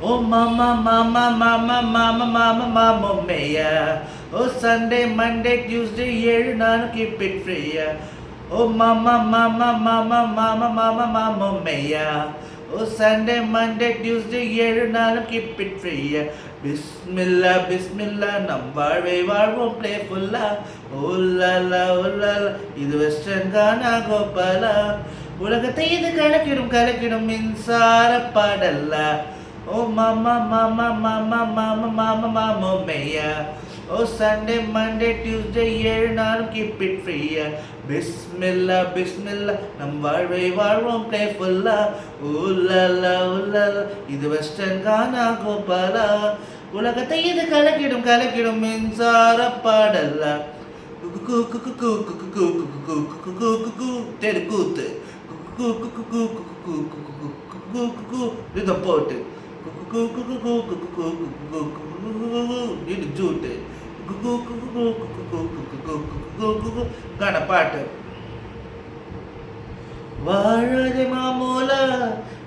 Oh mama, mama, mama, mama, mama, mama, mia. Oh Sunday, Monday, Tuesday, yeah, none keep it free. Oh mama, mama, mama, mama, mama, mama, mia. Oh Sunday, Monday, Tuesday, yeah, none keep it free. Bismillah, Bismillah, நம் வாழ்வை வாழ்வோம் playfulா. Oh la la, oh la la, இது western கானா கோபாலா. உலகத்தை இது கலக்கிடும் மின்சார பாடல்லா. Oh mama, mama, mama, mama, mama, mama, mia. Oh Sunday, Monday, Tuesday, ஏழு நாளும் keep it free. Bismillah, Bismillah, நம் வாழ்வை வாழ்வோம் playfulா. ஊலலா, ஊலலா, இது வெஸ்டர்ன் கானா கோபாலா. உலகத்தை இது கலக்கிடும் மின்சார பாடல்லா. தெருக்கூத்து இதை போட்டு இது ஜூட்டு கான பாட்டு வாழாதே மாமூல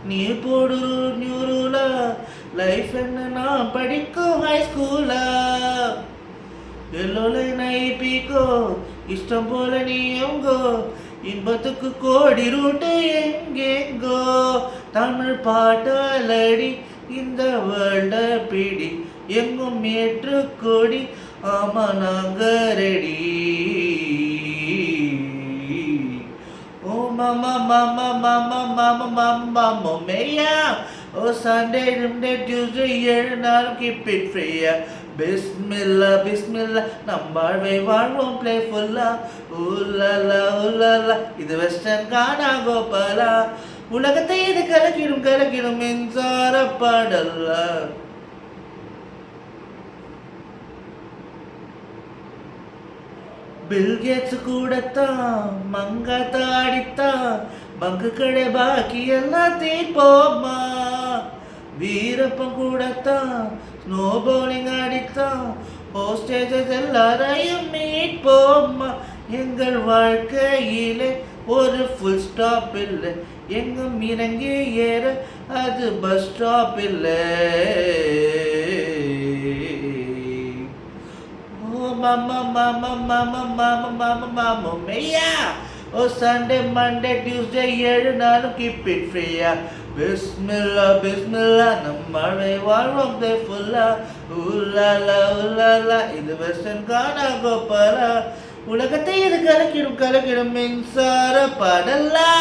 நீ போடு நியூரூல லைஃப் என்ன நான் படிக்கும் ஹை ஸ்கூலா எல்லோல நைப்பிக்கோ இஷ்டம் போல நீ எங்கோ இன்பத்துக்கு கோடி ரூட்டு எங்கெங்கோ தமிழ் பாட்டாலடி இந்த வேர்ல்ட பிடி எங்கும் ஏற்று கொடி ஆமா நாங்க ரெடி ஓ மாமா மாமா மாமா மாமா மாமா மொம்மையா ஓ சண்டே டே டியூஸ்டே ஏழு நாளும் கீப் இட் ஃப்ரீயா பிஸ்மில்லா பிஸ்மில்லா நம் வாழ்வை வாழ்வோம் பிளேஃபுல்லா ஊலலா ஊலலா இது வெஸ்டர்ன் கானா கோபாலா உலகத்தை இது கலக்கிடும் மின்சார பாடல்லா பில்கேட்ஸ் கூடத்தான் மங்காத்தா அடித்தான் பங்கு கடை பாக்கி எல்லாத்தையும் போமா வீரப்பன் கூடத்தான் ஸ்னோ பவுலிங் அடித்தான் ஹோஸ்டேஜஸ் எல்லாரையும் மீட் போமா எங்கள் வாழ்க்கையிலே ஒரு ஃபுல் ஸ்டாப் இல்லை எங்கும் இறங்கி ஏற அது பஸ் ஸ்டாப் இல்லை mama, mama, mama, mama, mama, mama, mia. Oh Sunday, Monday, Tuesday, ஏழு நாளும் keep it free. Bismillah, Bismillah, நம் வாழ்வை வாழ்வோம் playfulா. ஊலலா, ஊலலா, இது வெஸ்டர்ன் கானா கோபாலா. உலகத்தை இது கலக்கிடும் மின்சார பாடல்லா.